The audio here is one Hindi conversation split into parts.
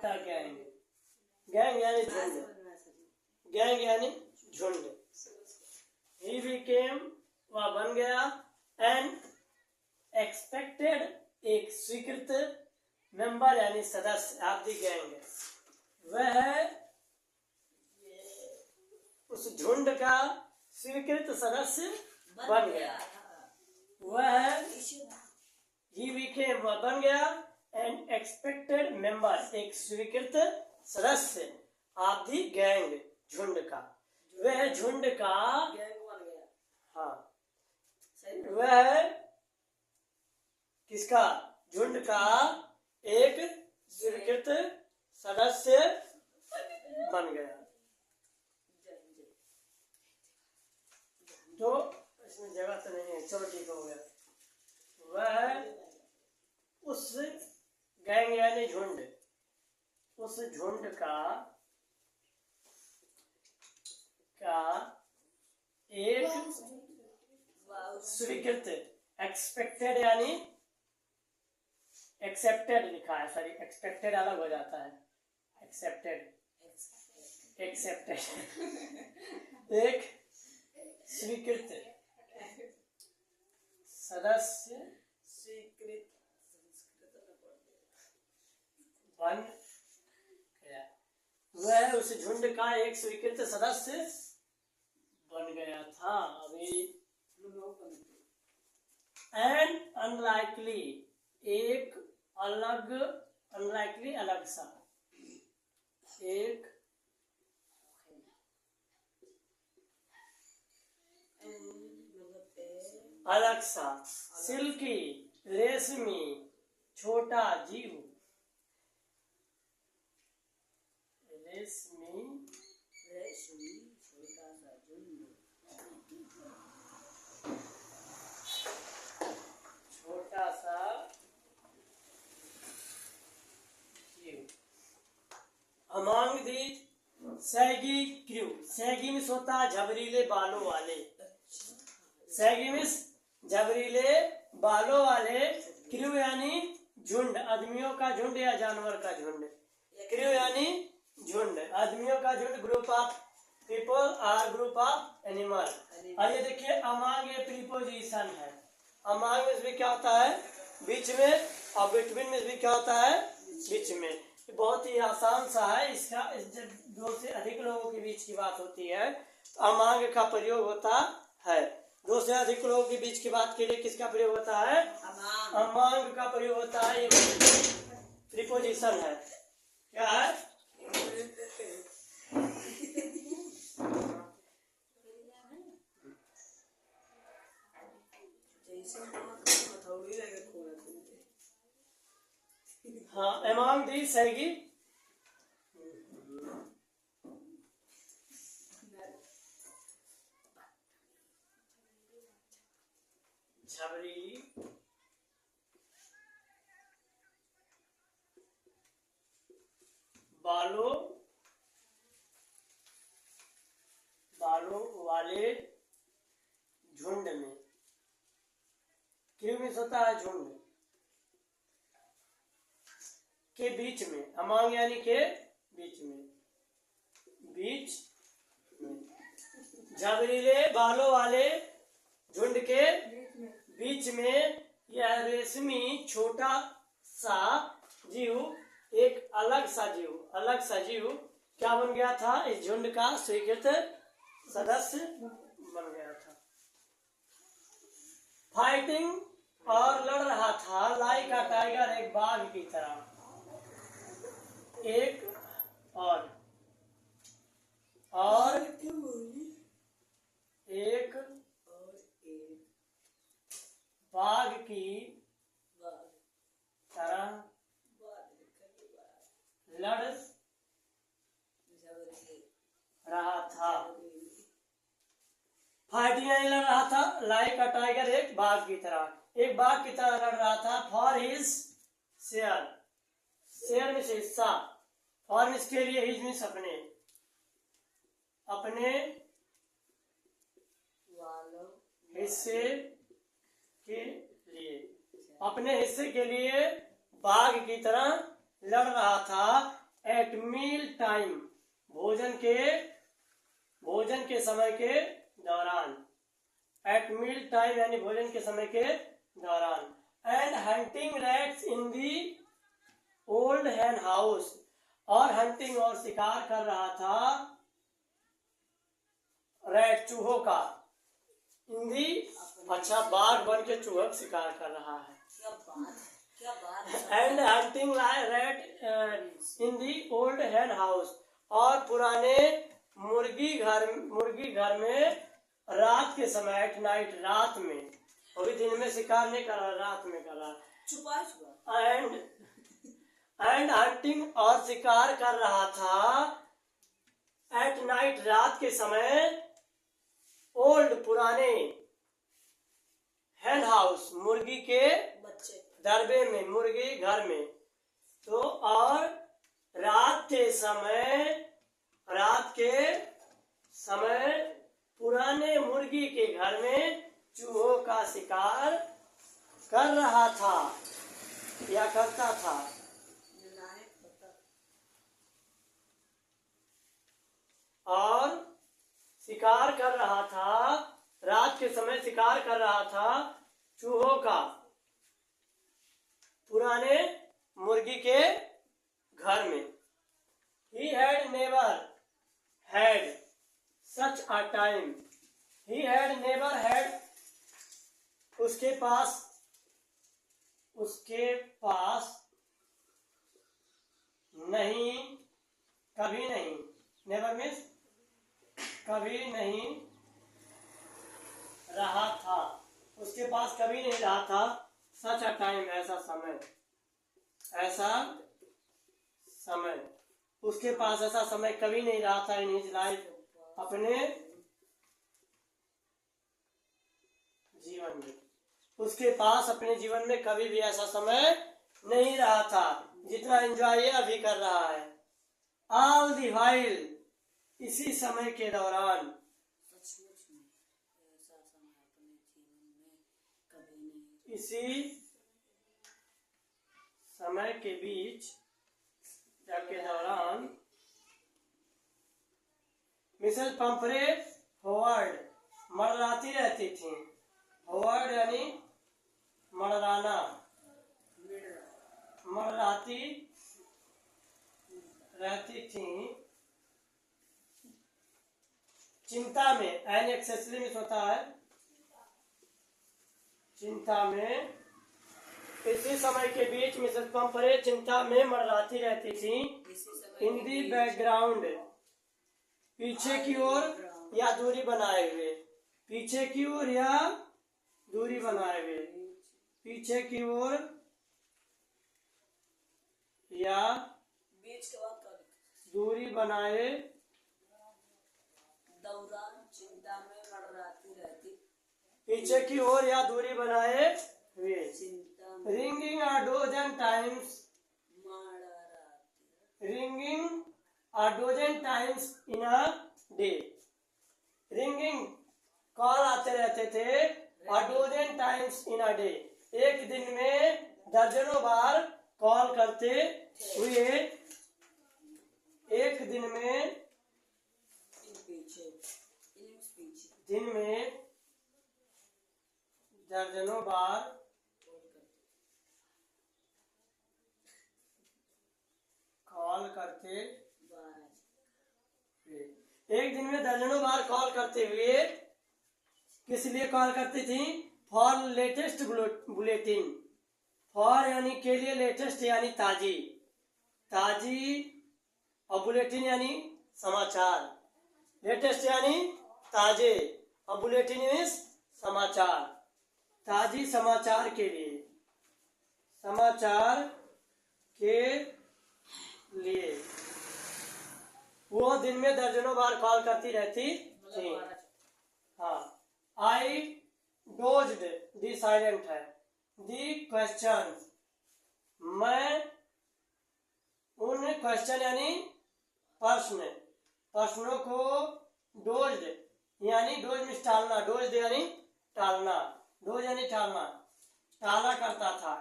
द गैंग, गैंग यानी झुंड, गैंग यानी झुंड। ही बिकेम वह बन गया, एन एक्सपेक्टेड एक स्वीकृत, मेंबर यानी सदस्य ऑफ द गैंग, वह उस झुंड का स्वीकृत सदस्य बन गया। वह ही बिकेम वह बन गया, एन एक्सपेक्टेड मेंबर एक स्वीकृत सदस्य ऑफ द गैंग झुंड का, वह झुंड का गैंग बन गया। हाँ, वह किसका, झुंड का एक स्वीकृत सदस्य बन गया। तो इसमें जगह तो नहीं है, चलो ठीक हो गया। वह उस गैंग यानी झुंड, उस झुंड का एक स्वीकृत, एक्सपेक्टेड यानी एक्सेप्टेड लिखा है, सॉरी एक्सपेक्टेड अलग हो जाता है, एक्सेप्टेड एक स्वीकृत सदस्य बन गया। वह उस झुंड का एक स्वीकृत सदस्य बन गया था। अभी एंड अनलाइकली एक अलग, अनलाइकली अलग सा, एक अलग सा, सिल्की रेशमी छोटा जीव, रेशमी छोटा सा झुंड, छोटा सा जीव, among the saggy crew, saggy में होता है झबरीले बालों वाले, सैगी में झबरीले बालों वाले, क्रू यानी झुंड, आदमियों का झुंड या जानवर का झुंड, क्रू यानी झुंड, आदमियों का झुंड, ग्रुप ऑफ पीपल और ग्रुप ऑफ एनिमल। और ये देखिए अमांग, ये प्रीपोजिशन है, अमांग में भी क्या होता है, बीच में, और बिटवीन में भी क्या होता है, बीच में। बहुत ही आसान सा है इसका, जब दो से अधिक लोगों के बीच की बात होती है तो अमांग का प्रयोग होता है। दो से अधिक लोगों के बीच की बात के लिए किसका प्रयोग होता है, अमांग का प्रयोग होता है। ये प्रीपोजिशन है, क्या है, हाँ, अमंग दी सैगी झबरीली बालों वाले झुंड में, क्यों मिस होता है झुंड के बीच में, अमंग यानी के बीच में, बीच में, झबरीले बालों वाले झुंड के बीच में यह रेशमी छोटा सा जीव, एक अलग सा जीव, अलग सा जीव क्या बन गया था, इस झुंड का स्वीकृत सदस्य बन गया था। फाइटिंग और लड़ रहा था, लाइक अ टाइगर एक बाघ की तरह, एक और एक बाघ की तरह लड़ रहा था। फाइटिंग लड़ रहा था, लाइक अ टाइगर एक बाघ की तरह, एक बाघ की तरह लड़ रहा था। फॉर हिज शेयर, शेयर में से हिस्सा, फॉर इसके लिए, हिज में अपने, अपने हिस्से के लिए, अपने हिस्से के लिए बाघ की तरह लड़ रहा था। एट मील टाइम, भोजन के समय के दौरान, एट मील टाइम यानी भोजन के समय के दौरान, and hunting rats in the old hen house, और हंटिंग और शिकार कर रहा था रैट चूहों का, इन दी, अच्छा बाघ बन के चूहों का शिकार कर रहा है, क्या बात है। And hunting rat in the old hen house, और पुराने मुर्गी घर में रात के समय, एट नाइट, रात में, अभी दिन में शिकार नहीं कर रहा, रात में कर रहा, छुपा एंड हंटिंग और शिकार कर रहा था एट नाइट, रात के समय, ओल्ड पुराने, हैन हाउस मुर्गी के बच्चे दरबे में, मुर्गी घर में, तो और रात के समय पुराने मुर्गी के घर में चूहों का शिकार कर रहा था या करता था, और शिकार कर रहा था, रात के समय शिकार कर रहा था चूहों का पुराने मुर्गी के घर में। He had never had such a time. He had never had, उसके पास नहीं, कभी नहीं, never means कभी नहीं रहा था, उसके पास कभी नहीं रहा था, सच अ टाइम, ऐसा समय, उसके पास ऐसा समय कभी नहीं रहा था, इन हिज लाइफ, अपने जीवन में, उसके पास अपने जीवन में कभी भी ऐसा समय नहीं रहा था जितना एंजॉय ये अभी कर रहा है। ऑल दी व्हाइल, इसी समय के दौरान, सचमुच में ऐसा समय अपने जीवन में कभी नहीं, इसी समय के बीच या के दौरान, मिसेस पंपरे होवर्ड मंडराती रहती थी, होवर्ड यानी मंडराना, मंडराती रहती थी, चिंता में, एन एक्सेसरी में होता है चिंता में, इसी समय के बीच मिसेस पंपरे चिंता में मंडराती रहती थी, इन दी बैकग्राउंड, पीछे की ओर या दूरी बनाए हुए, पीछे की ओर या दूरी बनाए हुए, पीछे की ओर या बीच के बाद का दूरी बनाए, दौरान चिंता में मंडराती रहती, पीछे की ओर या दूरी बनाए हुए, चिंता में रिंगिंग अ डोजन टाइम्स, मंडराती, ringing a dozen times in a day, ringing call आते रहते थे, a dozen times in a day, एक दिन में दर्जनों बार कॉल करते हुए, एक दिन में, दिन में दर्जनों बार कॉल करते हुए, एक दिन में दर्जनों बार कॉल करते हुए, किस लिए कॉल करती थी, फॉर लेटेस्ट बुलेटिन, फॉर यानी के लिए, लेटेस्ट यानी ताजी, और बुलेटिन यानी समाचार, लेटेस्ट यानी ताजे, और बुलेटिन मीन्स समाचार, ताजी समाचार के लिए, वो दिन में दर्जनों बार कॉल करती रहती थी। हाँ, आई डोज्ड, दी साइलेंट है, दी क्वेश्चन, मैं उन क्वेश्चन यानी प्रश्नों को, डोज्ड यानी, डोज में टालना, डोज्ड यानी टालना, डोज यानी टालना, टाला करता था,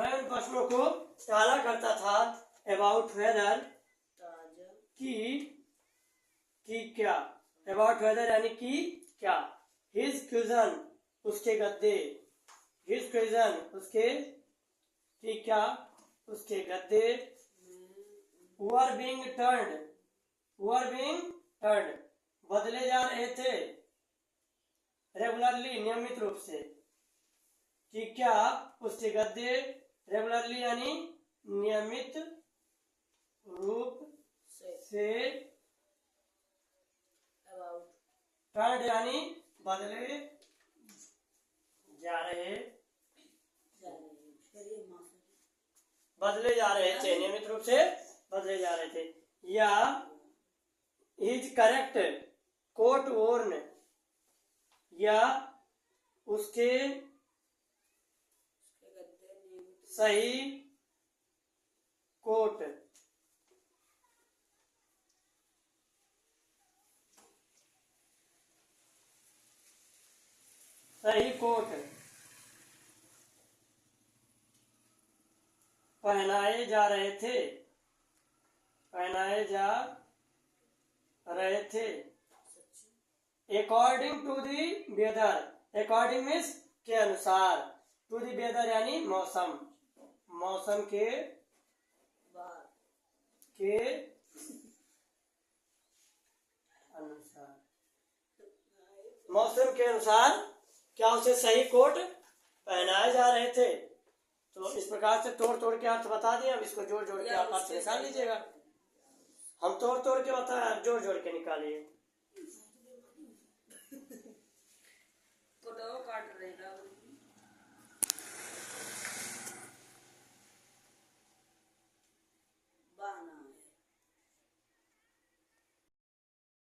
मैं उन प्रश्नों को टाला करता था अबाउट वेदर ताजा कि क्या, अबाउट वेदर यानी कि क्या, हिज क्यूजन उसके गद्दे, हिज क्यूजन उसके कि क्या उसके गद्दे वर बीइंग टर्न्ड बदले जा रहे थे रेगुलरली नियमित रूप से, कि क्या उसके गद्दे रेगुलरली यानी नियमित रूप से अबाउट टर्न्ड यानी बदले जा रहे थे, नियमित रूप से बदले जा रहे थे, या इज करेक्ट कोट वोर्न या उसके सही कोट पहनाए जा रहे थे according to the weather, according means के अनुसार, टू दी वेदर यानी मौसम के अनुसार, मौसम के अनुसार क्या उसे सही कोट पहनाए जा रहे थे। तो इस प्रकार से तोड़ तोड़ के अर्थ बता दिए, अब इसको जोड़ जोड़ के आप अर्थ निकाल लीजिएगा। हम तोड़ तोड़ के बता, जोड़ जोड़ के निकालिए।